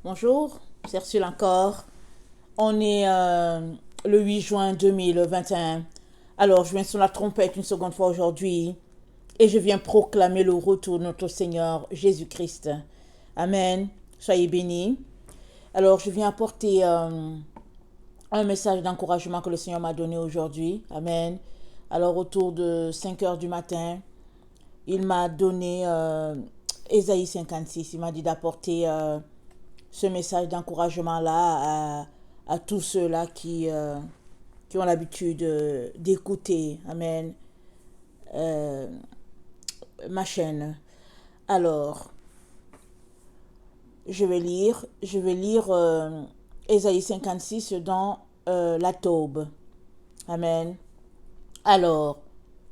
Bonjour, c'est Ursule encore. On est le 8 juin 2021. Alors, je viens sur la trompette une seconde fois aujourd'hui et je viens proclamer le retour de notre Seigneur Jésus-Christ. Amen. Soyez bénis. Alors, je viens apporter un message d'encouragement que le Seigneur m'a donné aujourd'hui. Amen. Alors, autour de 5 heures du matin, il m'a donné Ésaïe 56. Il m'a dit d'apporter ce message d'encouragement-là à tous ceux-là qui ont l'habitude d'écouter, amen, euh, ma chaîne. Alors, je vais lire Ésaïe 56 dans la Taube. Amen. Alors,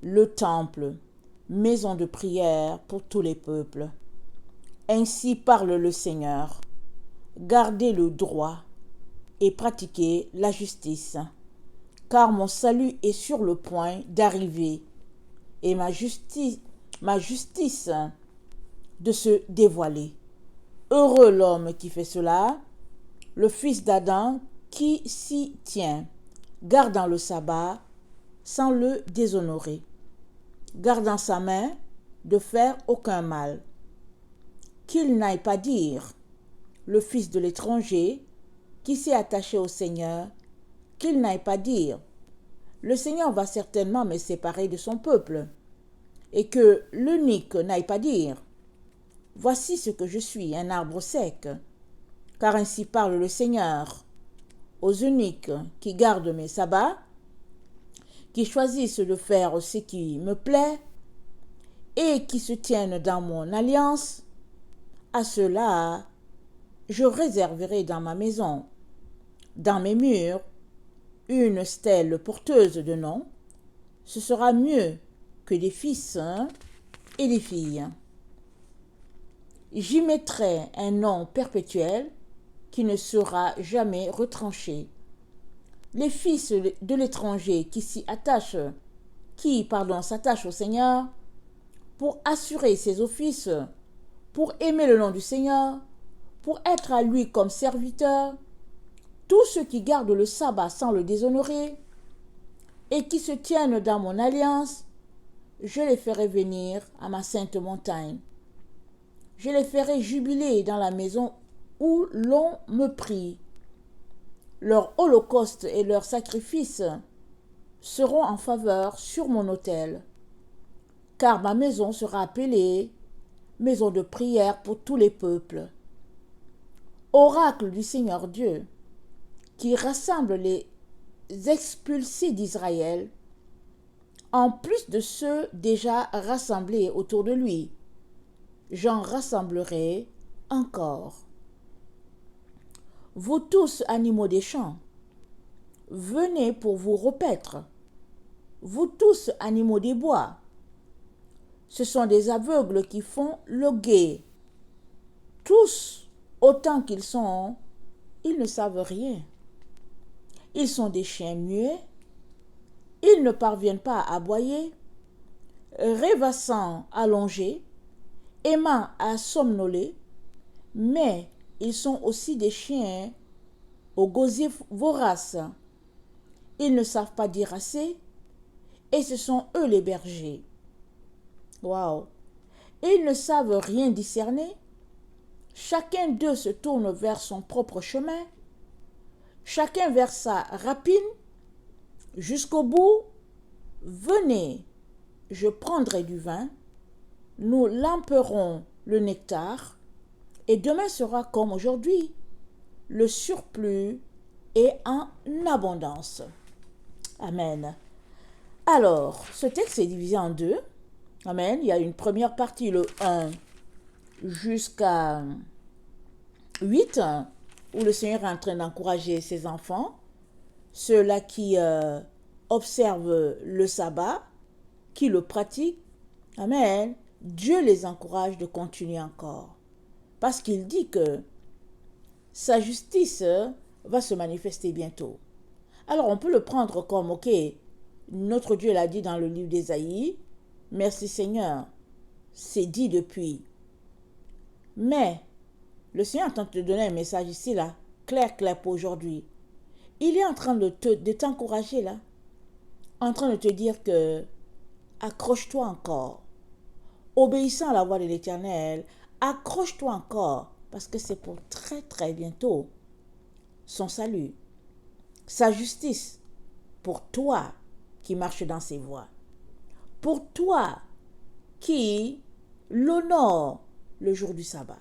le temple, maison de prière pour tous les peuples. Ainsi parle le Seigneur. Gardez le droit et pratiquez la justice, car mon salut est sur le point d'arriver et ma justice de se dévoiler. Heureux l'homme qui fait cela, le fils d'Adam qui s'y tient, gardant le sabbat sans le déshonorer, gardant sa main de faire aucun mal. Qu'il n'aille pas dire, le fils de l'étranger qui s'est attaché au Seigneur, qu'il n'aille pas dire, le Seigneur va certainement me séparer de son peuple, et que l'unique n'aille pas dire, voici ce que je suis, un arbre sec, car ainsi parle le Seigneur, aux uniques qui gardent mes sabbats, qui choisissent de faire ce qui me plaît, et qui se tiennent dans mon alliance, à ceux-là, je réserverai dans ma maison, dans mes murs, une stèle porteuse de nom. Ce sera mieux que des fils et des filles. J'y mettrai un nom perpétuel qui ne sera jamais retranché. Les fils de l'étranger qui s'attachent au Seigneur, pour assurer ses offices, pour aimer le nom du Seigneur, pour être à lui comme serviteur, tous ceux qui gardent le sabbat sans le déshonorer et qui se tiennent dans mon alliance, je les ferai venir à ma sainte montagne. Je les ferai jubiler dans la maison où l'on me prie. Leurs holocaustes et leurs sacrifices seront en faveur sur mon autel, car ma maison sera appelée maison de prière pour tous les peuples. Oracle du Seigneur Dieu, qui rassemble les expulsés d'Israël, en plus de ceux déjà rassemblés autour de lui, j'en rassemblerai encore. Vous tous, animaux des champs, venez pour vous repaître. Vous tous, animaux des bois, ce sont des aveugles qui font le guet. Tous, autant qu'ils sont, ils ne savent rien. Ils sont des chiens muets. Ils ne parviennent pas à aboyer, rêvassant allongés, aimant à somnoler, mais ils sont aussi des chiens au gosier vorace. Ils ne savent pas dire assez, et ce sont eux les bergers. Waouh! Ils ne savent rien discerner. Chacun d'eux se tourne vers son propre chemin, chacun vers sa rapine. Jusqu'au bout, venez, je prendrai du vin, nous lamperons le nectar, et demain sera comme aujourd'hui. Le surplus est en abondance. Amen. Alors, ce texte est divisé en deux. Amen. Il y a une première partie, le 1 jusqu'à 8, où le Seigneur est en train d'encourager ses enfants, ceux-là qui observent le sabbat, qui le pratiquent. Amen. Dieu les encourage de continuer encore. Parce qu'il dit que sa justice va se manifester bientôt. Alors on peut le prendre comme, ok, notre Dieu l'a dit dans le livre d'Ésaïe, merci Seigneur, c'est dit depuis. Mais Le Seigneur est en train de te donner un message ici, là, clair pour aujourd'hui. Il est en train de t'encourager, là, en train de te dire que accroche-toi encore. Obéissant à la voix de l'Éternel, accroche-toi encore, parce que c'est pour très très bientôt son salut, sa justice, pour toi qui marches dans ses voies, pour toi qui l'honore le jour du sabbat.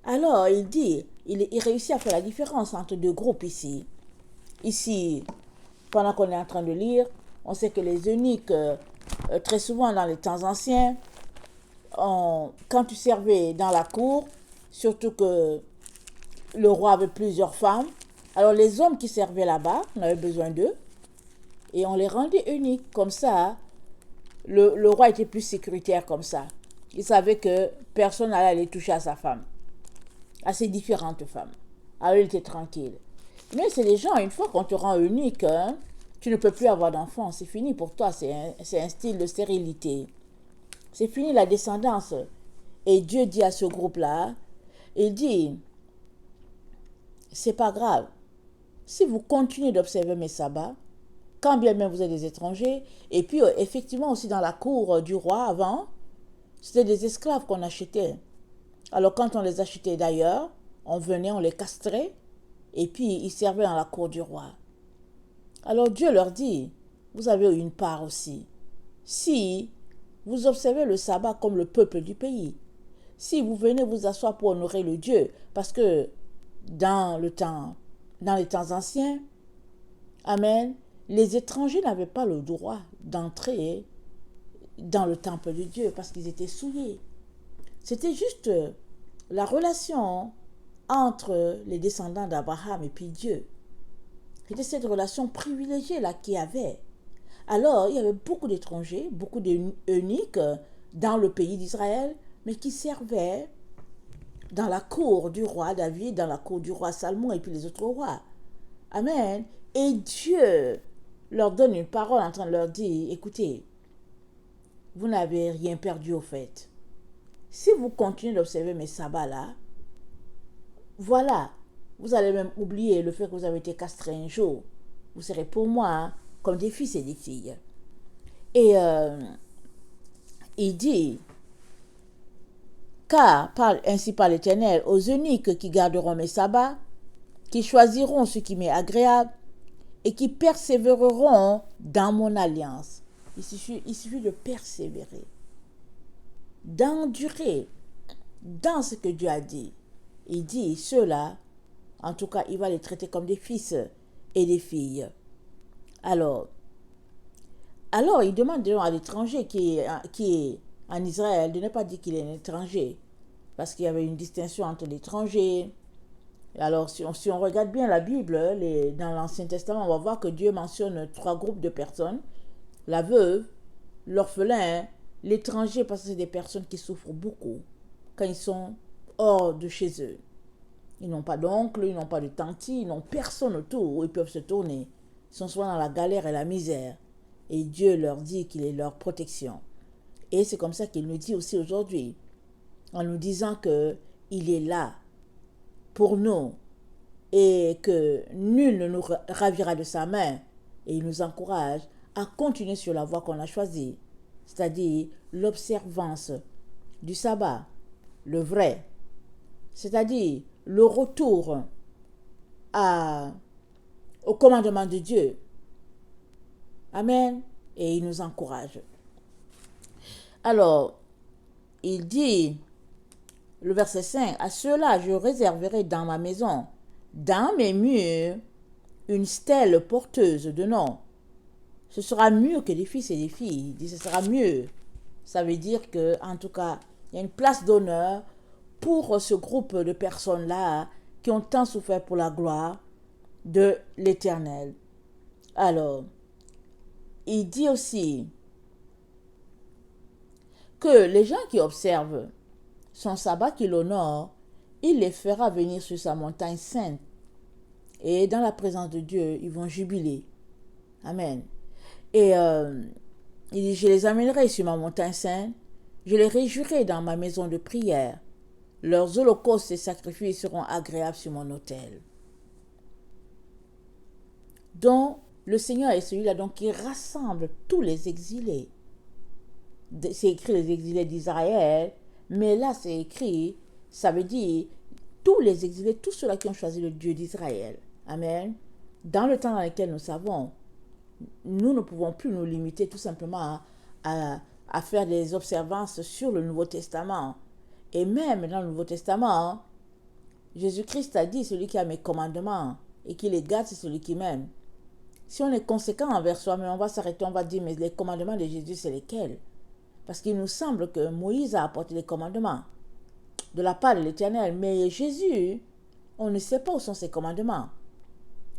Alors il dit, il réussit à faire la différence entre deux groupes ici. Ici, pendant qu'on est en train de lire, on sait que les eunuques, très souvent dans les temps anciens, quand tu servais dans la cour, surtout que le roi avait plusieurs femmes, alors les hommes qui servaient là-bas, on avait besoin d'eux, et on les rendait eunuques. Comme ça, le roi était plus sécuritaire comme ça. Il savait que personne n'allait aller toucher à sa femme, à ses différentes femmes. Alors il était tranquille. Mais c'est les gens, une fois qu'on te rend eunuque, hein, tu ne peux plus avoir d'enfants. C'est fini pour toi, c'est un style de stérilité. C'est fini la descendance. Et Dieu dit à ce groupe-là, il dit, c'est pas grave. Si vous continuez d'observer mes sabbats, quand bien même vous êtes des étrangers, et puis effectivement aussi dans la cour du roi avant, c'était des esclaves qu'on achetait. Alors quand on les achetait d'ailleurs, on venait, on les castrait, et puis ils servaient dans la cour du roi. Alors Dieu leur dit, vous avez une part aussi. Si vous observez le sabbat comme le peuple du pays, si vous venez vous asseoir pour honorer le Dieu, parce que dans les temps anciens, amen, les étrangers n'avaient pas le droit d'entrer dans le temple de Dieu parce qu'ils étaient souillés. C'était juste la relation entre les descendants d'Abraham et puis Dieu. C'était cette relation privilégiée là qu'il y avait. Alors, il y avait beaucoup d'étrangers, beaucoup d'eunuques dans le pays d'Israël, mais qui servaient dans la cour du roi David, dans la cour du roi Salomon et puis les autres rois. Amen. Et Dieu leur donne une parole en train de leur dire, écoutez, vous n'avez rien perdu au fait. Si vous continuez d'observer mes sabbats là, voilà, vous allez même oublier le fait que vous avez été castrés un jour. Vous serez pour moi hein, comme des fils et des filles. Et il dit, car parle ainsi par l'Éternel aux eunuques qui garderont mes sabbats, qui choisiront ce qui m'est agréable et qui persévéreront dans mon alliance. Il suffit de persévérer, d'endurer dans ce que Dieu a dit. Il dit, ceux-là, en tout cas, il va les traiter comme des fils et des filles. Alors il demande à l'étranger qui est en Israël de ne pas dire qu'il est un étranger, parce qu'il y avait une distinction entre l'étranger. Alors, si on regarde bien la Bible, dans l'Ancien Testament, on va voir que Dieu mentionne 3 groupes de personnes. La veuve, l'orphelin, l'étranger, parce que c'est des personnes qui souffrent beaucoup quand ils sont hors de chez eux. Ils n'ont pas d'oncle, ils n'ont pas de tante, ils n'ont personne autour où ils peuvent se tourner. Ils sont souvent dans la galère et la misère. Et Dieu leur dit qu'il est leur protection. Et c'est comme ça qu'il nous dit aussi aujourd'hui, en nous disant qu'il est là pour nous et que nul ne nous ravira de sa main. Et il nous encourage à continuer sur la voie qu'on a choisie, c'est-à-dire l'observance du sabbat, le vrai, c'est-à-dire le retour au commandement de Dieu. Amen. Et il nous encourage. Alors, il dit, le verset 5, à ceux-là je réserverai dans ma maison, dans mes murs, une stèle porteuse de nom. Ce sera mieux que des fils et des filles. Il dit, ce sera mieux. Ça veut dire que, en tout cas, il y a une place d'honneur pour ce groupe de personnes-là qui ont tant souffert pour la gloire de l'Éternel. Alors, il dit aussi que les gens qui observent son sabbat qu'il honore, il les fera venir sur sa montagne sainte. Et dans la présence de Dieu, ils vont jubiler. Amen. Et il dit, je les amènerai sur ma montagne sainte, je les réjouirai dans ma maison de prière. leurs holocaustes et sacrifices seront agréables sur mon autel. Donc, le Seigneur est celui-là donc qui rassemble tous les exilés. C'est écrit les exilés d'Israël, mais là c'est écrit, ça veut dire tous les exilés, tous ceux-là qui ont choisi le Dieu d'Israël. Amen. Dans le temps dans lequel nous savons, nous ne pouvons plus nous limiter tout simplement à faire des observances sur le Nouveau Testament. Et même dans le Nouveau Testament, Jésus-Christ a dit, celui qui a mes commandements et qui les garde, c'est celui qui m'aime. Si on est conséquent envers soi-même, on va s'arrêter, on va dire, mais les commandements de Jésus, c'est lesquels? Parce qu'il nous semble que Moïse a apporté les commandements de la part de l'Éternel. Mais Jésus, on ne sait pas où sont ses commandements.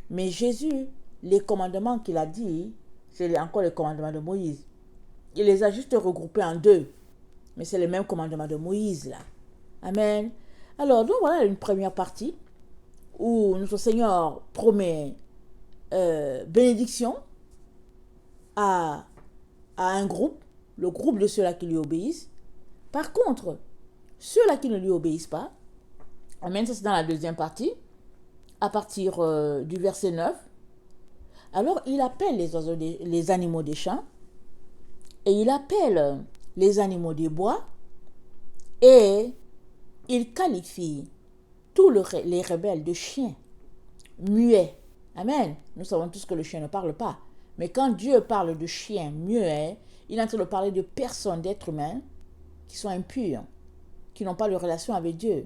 Mais Jésus, les commandements qu'il a dit, c'est encore les commandements de Moïse. Il les a juste regroupés en deux. Mais c'est les mêmes commandements de Moïse, là. Amen. Alors, donc voilà une première partie où notre Seigneur promet bénédiction à un groupe, le groupe de ceux-là qui lui obéissent. Par contre, ceux-là qui ne lui obéissent pas, amen, ça c'est dans la deuxième partie, à partir du verset 9. Alors, il appelle les animaux des champs, et il appelle les animaux des bois, et il qualifie tous les rebelles de chiens, muets. Amen. Nous savons tous que le chien ne parle pas. Mais quand Dieu parle de chiens muets, il est en train de parler de personnes, d'êtres humains, qui sont impurs, qui n'ont pas de relation avec Dieu,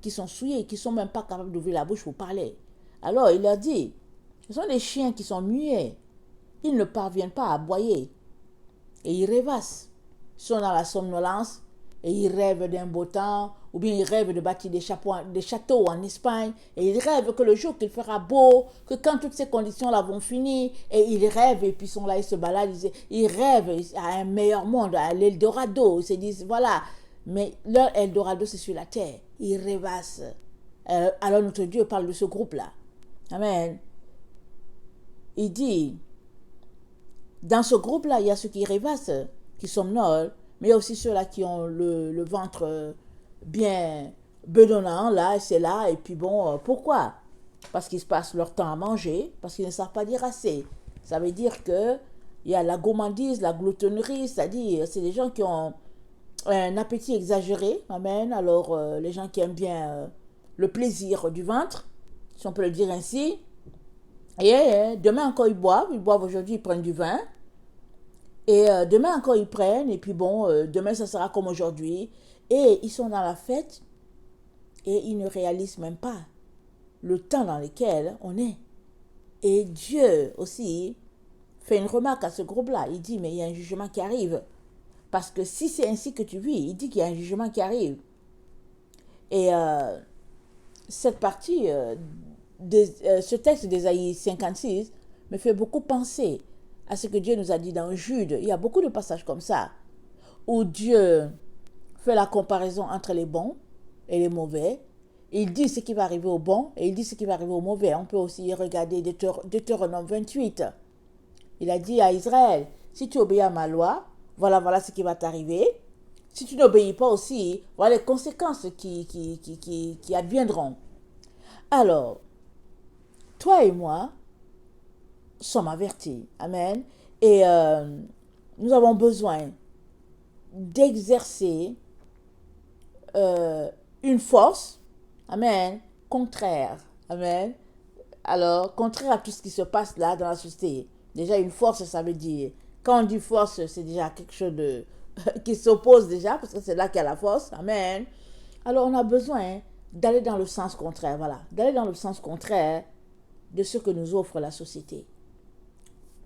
qui sont souillés, qui ne sont même pas capables d'ouvrir la bouche pour parler. Alors, il leur dit, ce sont des chiens qui sont muets. Ils ne parviennent pas à aboyer. Et ils rêvassent. Ils sont dans la somnolence et ils rêvent d'un beau temps, ou bien ils rêvent de bâtir des châteaux en Espagne, et ils rêvent que le jour qu'il fera beau, que quand toutes ces conditions-là vont finir, et ils rêvent, et puis ils sont là, ils se baladent, ils rêvent à un meilleur monde, à l'Eldorado, ils se disent, voilà, mais leur Eldorado, c'est sur la terre, ils rêvassent. Alors notre Dieu parle de ce groupe-là. Amen. Il dit, dans ce groupe-là, il y a ceux qui rêvassent, qui somnolent, mais il y a aussi ceux-là qui ont le ventre bien bedonnant, là, et c'est là, et puis bon, pourquoi? Parce qu'ils se passent leur temps à manger, parce qu'ils ne savent pas dire assez. Ça veut dire que il y a la gourmandise, la gloutonnerie, c'est-à-dire, c'est des gens qui ont un appétit exagéré, amen, alors les gens qui aiment bien le plaisir du ventre, si on peut le dire ainsi, et demain encore ils boivent aujourd'hui, ils prennent du vin, et demain encore ils prennent, et puis bon, demain ça sera comme aujourd'hui. Et ils sont dans la fête, et ils ne réalisent même pas le temps dans lequel on est. Et Dieu aussi fait une remarque à ce groupe-là. Il dit, mais il y a un jugement qui arrive. Parce que si c'est ainsi que tu vis, il dit qu'il y a un jugement qui arrive. Et cette partie, ce texte d'Ésaïe 56 me fait beaucoup penser à ce que Dieu nous a dit dans Jude. Il y a beaucoup de passages comme ça, où Dieu fait la comparaison entre les bons et les mauvais. Il dit ce qui va arriver aux bons et il dit ce qui va arriver aux mauvais. On peut aussi regarder Deutéronome 28. Il a dit à Israël, si tu obéis à ma loi, voilà ce qui va t'arriver. Si tu n'obéis pas aussi, voilà les conséquences qui adviendront. Alors, toi et moi sommes avertis. Amen. Et nous avons besoin d'exercer une force, amen, contraire, amen. Alors, contraire à tout ce qui se passe là dans la société. Déjà, une force, ça veut dire, quand on dit force, c'est déjà quelque chose de qui s'oppose déjà, parce que c'est là qu'il y a la force, amen. Alors, on a besoin d'aller dans le sens contraire, voilà, d'aller dans le sens contraire de ce que nous offre la société,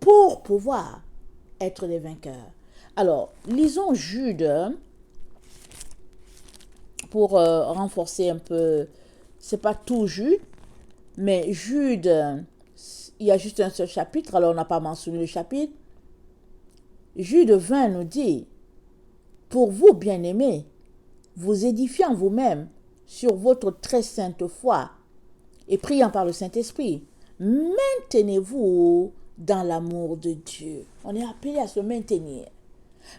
pour pouvoir être des vainqueurs. Alors, lisons Jude, pour renforcer un peu, c'est pas tout Jude, mais Jude, il y a juste un seul chapitre, alors on n'a pas mentionné le chapitre. Jude 20 nous dit, pour vous, bien-aimés, vous édifiant vous-même sur votre très sainte foi et priant par le Saint-Esprit, maintenez-vous dans l'amour de Dieu. On est appelé à se maintenir.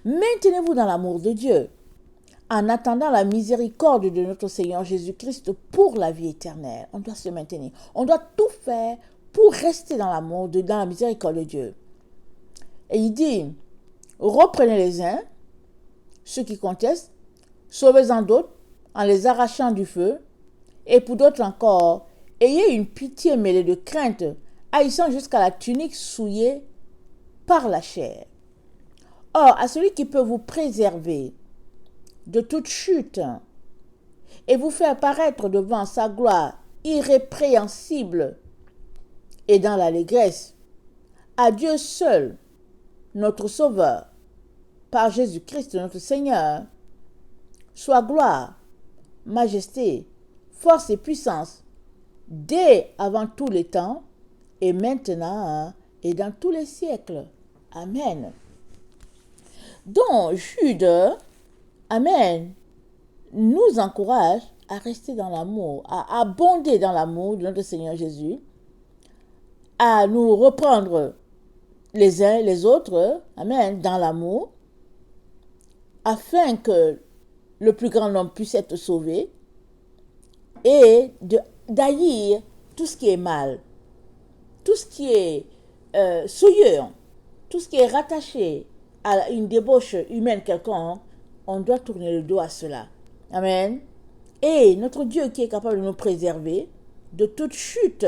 Maintenez-vous dans l'amour de Dieu. en attendant la miséricorde de notre Seigneur Jésus-Christ pour la vie éternelle. On doit se maintenir. On doit tout faire pour rester dans l'amour, dans la miséricorde de Dieu. Et il dit, reprenez les uns, ceux qui contestent, sauvez-en d'autres en les arrachant du feu, et pour d'autres encore, ayez une pitié mêlée de crainte, haïssant jusqu'à la tunique souillée par la chair. Or, à celui qui peut vous préserver de toute chute et vous faire paraître devant sa gloire irrépréhensible et dans l'allégresse, à Dieu seul, notre Sauveur, par Jésus-Christ notre Seigneur, soit gloire, majesté, force et puissance, dès avant tous les temps, et maintenant, et dans tous les siècles. Amen. Donc, Jude, Amen, nous encourage à rester dans l'amour, à abonder dans l'amour de notre Seigneur Jésus, à nous reprendre les uns les autres, Amen, dans l'amour, afin que le plus grand nombre puisse être sauvé, et d'haïr tout ce qui est mal, tout ce qui est souillure, tout ce qui est rattaché à une débauche humaine quelconque, on doit tourner le dos à cela. Amen. Et notre Dieu qui est capable de nous préserver de toute chute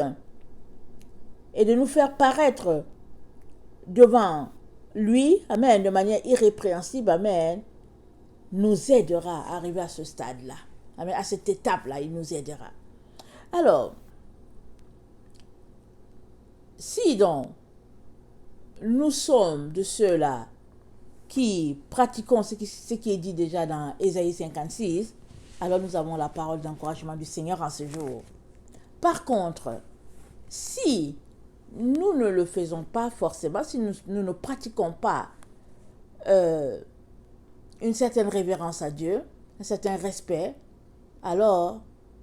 et de nous faire paraître devant lui, Amen, de manière irrépréhensible, Amen, nous aidera à arriver à ce stade-là. Amen. À cette étape-là, il nous aidera. Alors, si donc nous sommes de ceux-là qui pratiquons ce qui est dit déjà dans Ésaïe 56, alors nous avons la parole d'encouragement du Seigneur en ce jour. Par contre, si nous ne le faisons pas forcément, si nous ne pratiquons pas une certaine révérence à Dieu, un certain respect, alors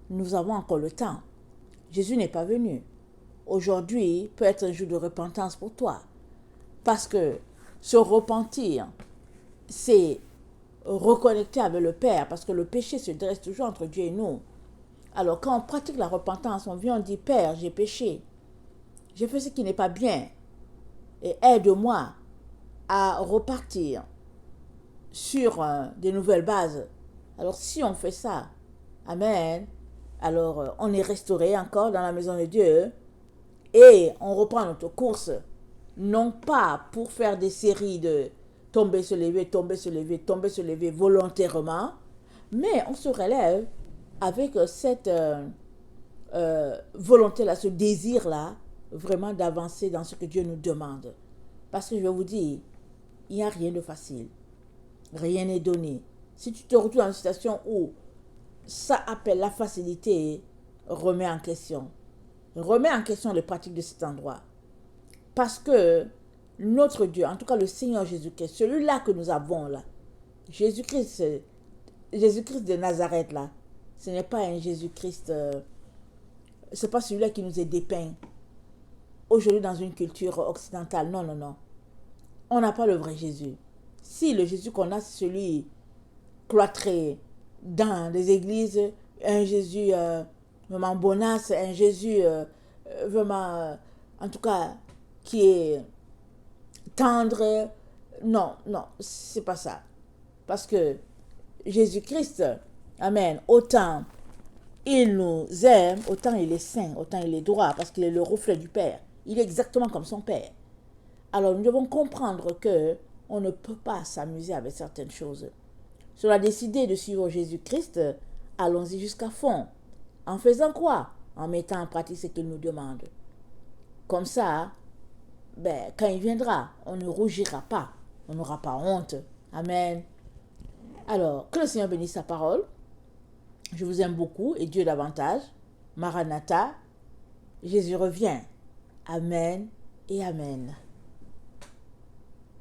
nous avons encore le temps. Jésus n'est pas venu. Aujourd'hui peut être un jour de repentance pour toi. Parce que se repentir, c'est reconnecter avec le Père, parce que le péché se dresse toujours entre Dieu et nous. Alors quand on pratique la repentance, on vient, on dit, Père, j'ai péché, j'ai fait ce qui n'est pas bien, et aide-moi à repartir sur des nouvelles bases. Alors si on fait ça, Amen, alors on est restauré encore dans la maison de Dieu, et on reprend notre course, non pas pour faire des séries de tomber, se lever, tomber, se lever, tomber, se lever volontairement, mais on se relève avec cette volonté-là, ce désir-là, vraiment d'avancer dans ce que Dieu nous demande. Parce que je vais vous dire, il n'y a rien de facile. Rien n'est donné. Si tu te retrouves dans une situation où ça appelle la facilité, remets en question. Remets en question les pratiques de cet endroit. Parce que notre Dieu, en tout cas le Seigneur Jésus-Christ, celui-là que nous avons là, Jésus-Christ de Nazareth là, ce n'est pas un Jésus-Christ, c'est pas celui-là qui nous est dépeint aujourd'hui dans une culture occidentale. Non, non, non. On n'a pas le vrai Jésus. Si le Jésus qu'on a, c'est celui cloîtré dans les églises, un Jésus vraiment bonasse, un Jésus vraiment, en tout cas, qui est tendre. Non, non, c'est pas ça. Parce que Jésus-Christ, Amen, autant il nous aime, autant il est saint, autant il est droit, parce qu'il est le reflet du Père. Il est exactement comme son Père. Alors nous devons comprendre que on ne peut pas s'amuser avec certaines choses. Si on a décidé de suivre Jésus-Christ, allons-y jusqu'à fond. En faisant quoi? En mettant en pratique ce qu'il nous demande. Comme ça, quand il viendra, on ne rougira pas. On n'aura pas honte. Amen. Alors, que le Seigneur bénisse sa parole. Je vous aime beaucoup et Dieu davantage. Maranatha, Jésus revient. Amen et Amen.